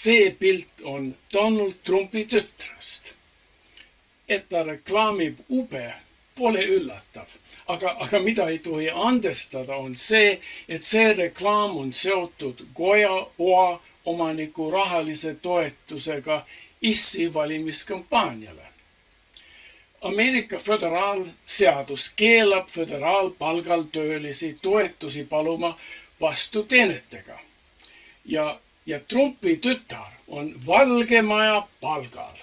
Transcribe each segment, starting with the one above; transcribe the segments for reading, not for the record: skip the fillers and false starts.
See pilt on Donald Trumpi tütrest. Et ta reklaamib ube, pole üllatav. Aga mida ei tohi andestada on see, et see reklaam on seotud Goja Oa omaniku rahalise toetusega ISI valimiskampaaniale. Ameerika föderaalseadus keelab föderaalpalgal töölisi toetusi paluma vastu teenetega. Ja Trumpi tütar on Valge Maja palgal.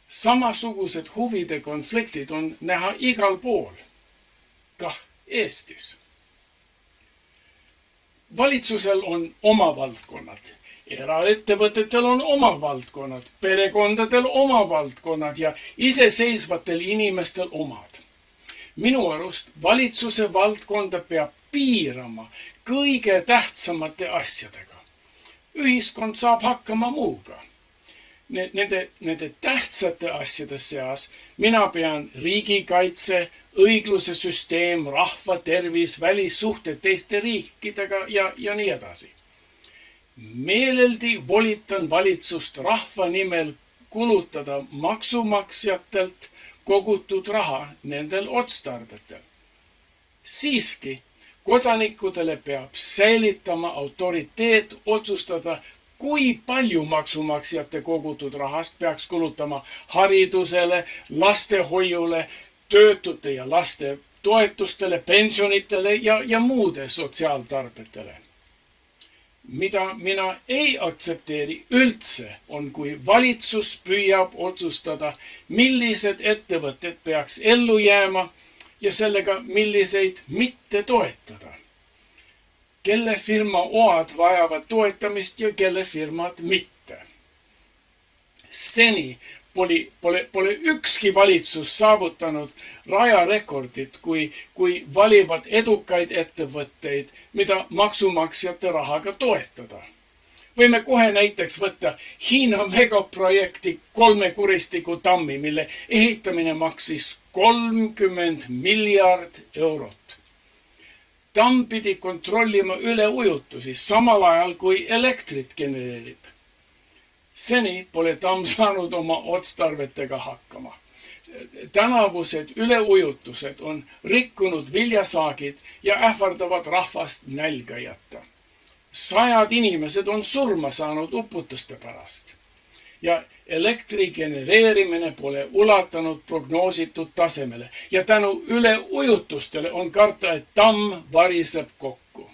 Samasugused huvide konfliktid on näha igal pool, kah Eestis. Valitsusel on oma valdkonnad, eraettevõtetel on oma valdkonnad, perekondadel oma valdkonnad ja iseseisvatel inimestel omad. Minu arust valitsuse valdkonda peab piirama kõige tähtsamate asjadega. Ühiskond saab hakkama muuga. Nende tähtsate asjade seas mina pean riigikaitse, õigluse süsteem, rahva tervis, välissuhted teiste riikidega ja nii edasi. Meeleldi volitan valitsust rahva nimel kulutada maksumaksjatelt kogutud raha nendel otstarbetel. Siiski kodanikudele peab säilitama autoriteet otsustada, kui palju maksumaksjate kogutud rahast peaks kulutama haridusele, lastehoiule, töötute ja laste toetustele, pensionitele ja muude sotsiaaltarbetele. Mida mina ei aktsepteeri üldse on, kui valitsus püüab otsustada, millised ettevõtted peaks ellu jääma ja sellega milliseid mitte toetada. Kelle firma oad vajavad toetamist ja kelle firmad mitte. Seni pole ükski valitsus saavutanud rajarekordit, kui valivad edukaid ettevõtteid, mida maksumaksjate rahaga toetada. Võime kohe näiteks võtta Hiina megaprojekti 3 kuristiku tammi, mille ehitamine maksis 30 miljard eurot. Tamm pidi kontrollima üleujutusi samal ajal, kui elektrit genereerib. Seni pole tamm saanud oma otstarvetega hakkama. Tänavused üleujutused on rikkunud viljasaagid ja ähvardavad rahvast nälga jätta. 100 inimesed on surma saanud uputuste pärast. Ja elektri genereerimine pole ulatanud prognoositud tasemele ja tänu üleujutustele on karta, et tamm variseb kokku.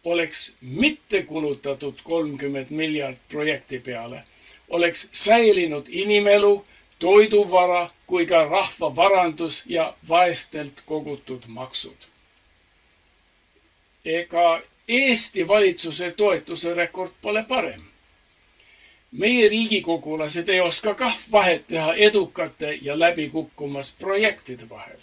Oleks mitte kulutatud 30 miljard projekti peale, oleks säilinud inimelu, toiduvara kui ka rahva varandus ja vaestelt kogutud maksud. Ega Eesti valitsuse toetuse rekord pole parem. Meie riigikogulased ei oska kah vahet teha edukate ja läbikukkumas projektide vahel.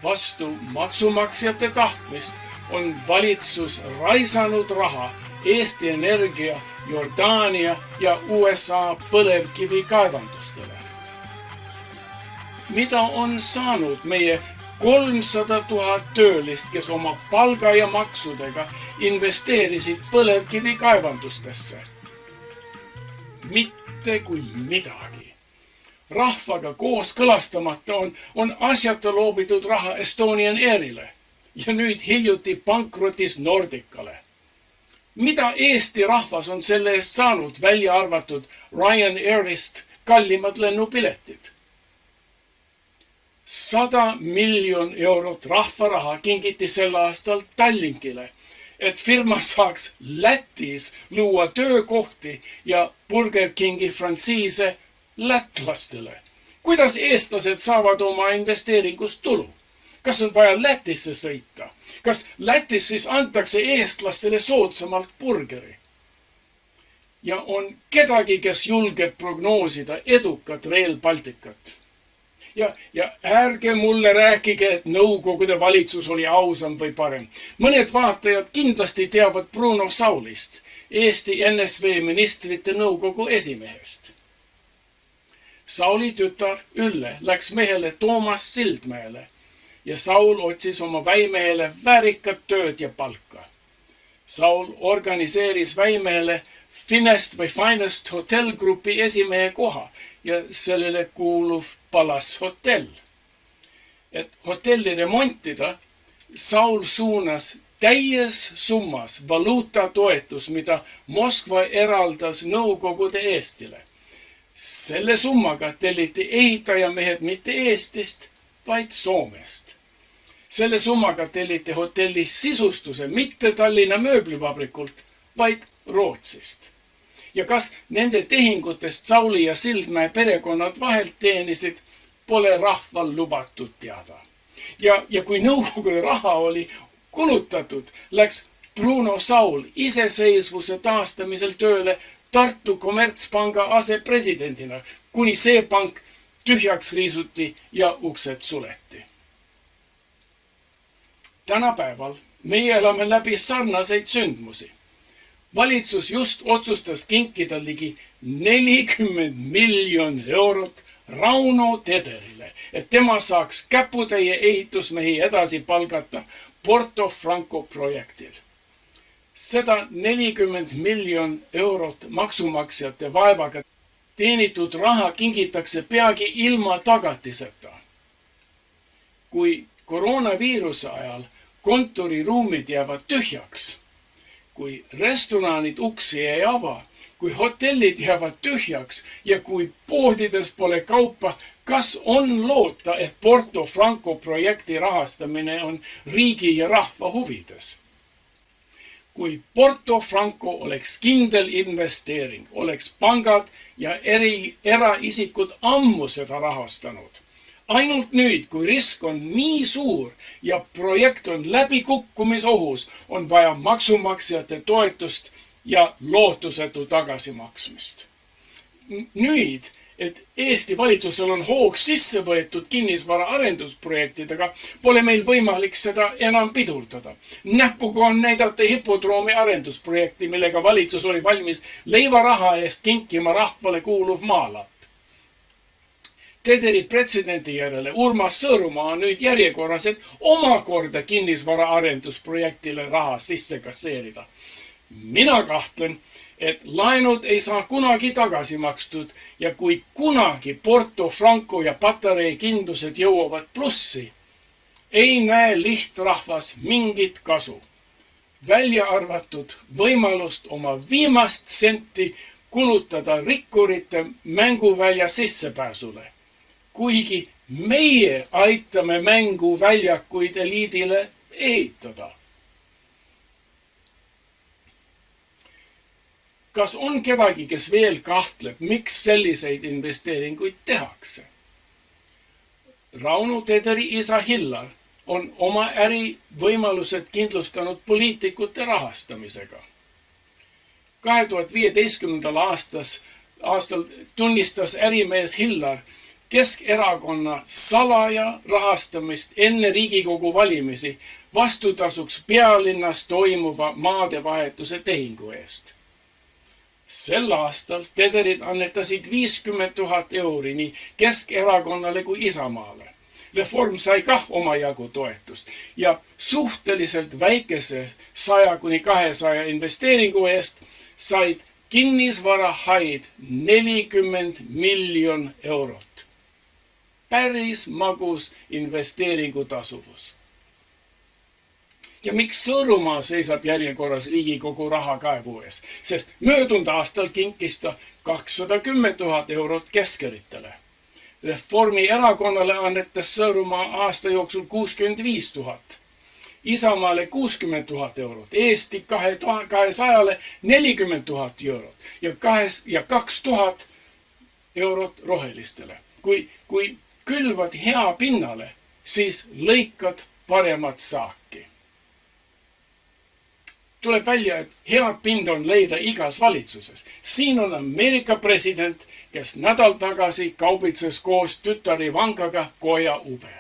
Vastu maksumaksjate tahtmist on valitsus raisanud raha Eesti Energia, Jordaania ja USA põlevkivi kaevandustele. Mida on saanud meie 300 000 töölist, kes oma palga ja maksudega investeerisid põlevkivi kaevandustesse? Mitte kui midagi. Rahvaga koos kõlastamata on asjata loobitud raha Estonian Airile ja nüüd hiljuti pankrotis Nordicale. Mida Eesti rahvas on selle eest saanud, välja arvatud Ryanairist kallimad lennupiletid? 100 miljon eurot rahvaraha kingiti sel aastal Tallinkile, et firma saaks Lätis luua töökohti ja Burger Kingi frantsiise lätlastele. Kuidas eestlased saavad oma investeeringust tulu? Kas on vaja Lätisse sõita? Kas Lätis siis antakse eestlastele soodsamalt burgeri? Ja on kedagi, kes julgeb prognoosida edukat Rail Balticut. Ja ärge mulle rääkige, et Nõukogude valitsus oli ausam või parem. Mõned vaatajad kindlasti teavad Bruno Saulist, Eesti NSV ministrite nõukogu esimehest. Sauli tütar Ülle läks mehele Toomas Sildmäele ja Saul otsis oma väimehele väärikat tööd ja palka. Saul organiseeris väimehele Finest Hotel Grupi esimehe koha ja sellele kuuluv Palace Hotel. Et hotelli remontida, Saul suunas täies summas valuutatoetus, mida Moskva eraldas Nõukogude Eestile. Selle summaga telliti ehitajamehed mitte Eestist, vaid Soomest. Selle summaga telliti hotelli sisustuse mitte Tallinna mööblivabrikult, vaid Rootsist. Ja kas nende tehingutest Sauli ja Sildmäe perekonnad vahelt teenisid, pole rahval lubatud teada. Ja kui Nõukogude raha oli kulutatud, läks Bruno Saul iseseisvuse taastamisel tööle Tartu kommertspanga asepresidendina, kuni see pank tühjaks riisuti ja uksed suleti. Tänapäeval meie elame läbi sarnaseid sündmusi. Valitsus just otsustas kinkida ligi 40 miljon eurot Rauno Tederile, et tema saaks käputäie ehitusmehi edasi palgata Porto Franco projektil. Seda 40 miljon eurot maksumaksjate vaevaga teenitud raha kingitakse peagi ilma tagatiseta. Kui koroonaviiruse ajal kontoriruumid jäävad tühjaks, kui restoranid uksi ei ava, kui hotellid jäävad tühjaks ja kui poodides pole kaupa, kas on loota, et Porto Franco projekti rahastamine on riigi ja rahva huvides? Kui Porto Franco oleks kindel investeering, oleks pangad ja eraisikud ammu seda rahastanud. Ainult nüüd, kui risk on nii suur ja projekt on läbikukkumisohus, on vaja maksumaksjate toetust ja lootusetu tagasimaksmist. Nüüd, et Eesti valitsusel on hoog sisse võetud kinnisvara arendusprojektidega, pole meil võimalik seda enam pidurdada. Näpuga on näidata hipodroomi arendusprojekti, millega valitsus oli valmis leivaraha eest kinkima rahvale kuuluv maalapp. Tederi pretsedendi järele Urmas Sõõrumaa on nüüd järjekorras, et omakorda kinnisvara arendusprojektile raha sisse kasseerida. Mina kahtlen, et laenud ei saa kunagi tagasi makstud ja kui kunagi Porto Franco ja Patarei kindlused jõuavad plussi, ei näe lihtrahvas mingit kasu. Välja arvatud võimalust oma viimast senti kulutada rikkurite mänguvälja sissepääsule. Kuigi meie aitame mänguväljakuid eliidile ehitada. Kas on kedagi, kes veel kahtleb, miks selliseid investeeringuid tehakse? Rauno Tederi isa Hillar on oma ärivõimalused kindlustanud poliitikute rahastamisega. 2015. aastal tunnistas ärimees Hillar Keskerakonna salaja rahastamist enne Riigikogu valimisi vastutasuks pealinnas toimuva maadevahetuse tehingu eest. Sel aastal Tederid annetasid 50 000 euri nii Keskerakonnale kui Isamaale. Reform sai kah omajagu toetust ja suhteliselt väikese 100–200 investeeringu eest said kinnisvarahaid 40 miljon eurot. Päris magus investeeringutasuvus. Ja miks Sõõrumaa seisab järjekorras Riigikogu rahakaevu ees? Sest möödunud aastal kinkis ta 210 000 eurot keskeritele. Reformierakonnale annetas Sõõrumaa aasta jooksul 65 000. Isamaale 60 000 eurot, Eesti 200-le 40 000 eurot ja 2000 eurot rohelistele. Kui külvad hea pinnale, siis lõikad paremat saaki. Tuleb välja, et head pind on leida igas valitsuses. Siin on Ameerika president, kes nädal tagasi kaubitses koos tütar Ivankaga koja ube.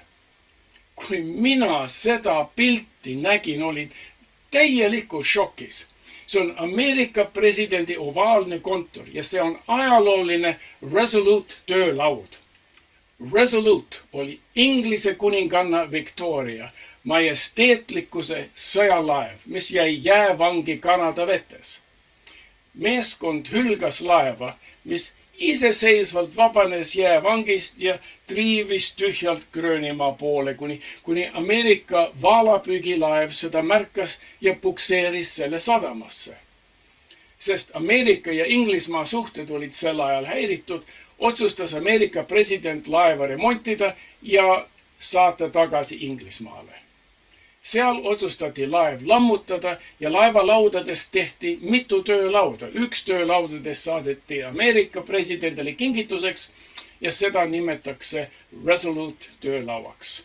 Kui mina seda pilti nägin, olin täielikus šokis. See on Ameerika presidendi ovaalne kontor ja see on ajalooline Resolute töölaud. Resolute oli Inglise kuninganna Victoria majesteetlikkuse sõjalaev, mis jäi jäävangi Kanada vetes. Meeskond hülgas laeva, mis iseseisvalt vabanes jäävangist ja triivis tühjalt Gröönimaa poole, kuni Ameerika vaalapüügilaev seda märkas ja pukseeris selle sadamasse. Sest Ameerika ja Inglismaa suhted olid sel ajal häiritud, otsustas Ameerika president laeva remontida ja saata tagasi Inglismaale. Seal otsustati laev lammutada ja laevalaudadest tehti mitu töölauda. Üks töölaudadest saadeti Ameerika presidendile kingituseks ja seda nimetakse Resolute töölauaks.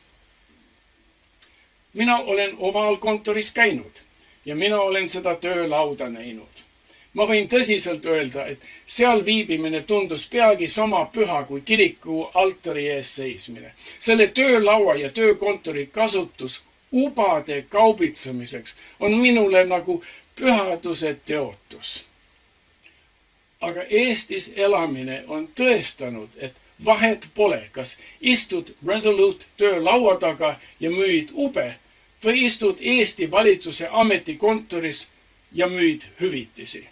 Mina olen ovaalkontoris käinud ja mina olen seda töölauda näinud. Ma võin tõsiselt öelda, et seal viibimine tundus peagi sama püha kui kiriku altari ees seismine. Selle töölaua ja töökontori kasutus ubade kaubitsemiseks on minule nagu pühaduse teotus. Aga Eestis elamine on tõestanud, et vahet pole, kas istud Resolute töölaua taga ja müüd ube või istud Eesti valitsuse ametikontoris ja müüd hüvitisi.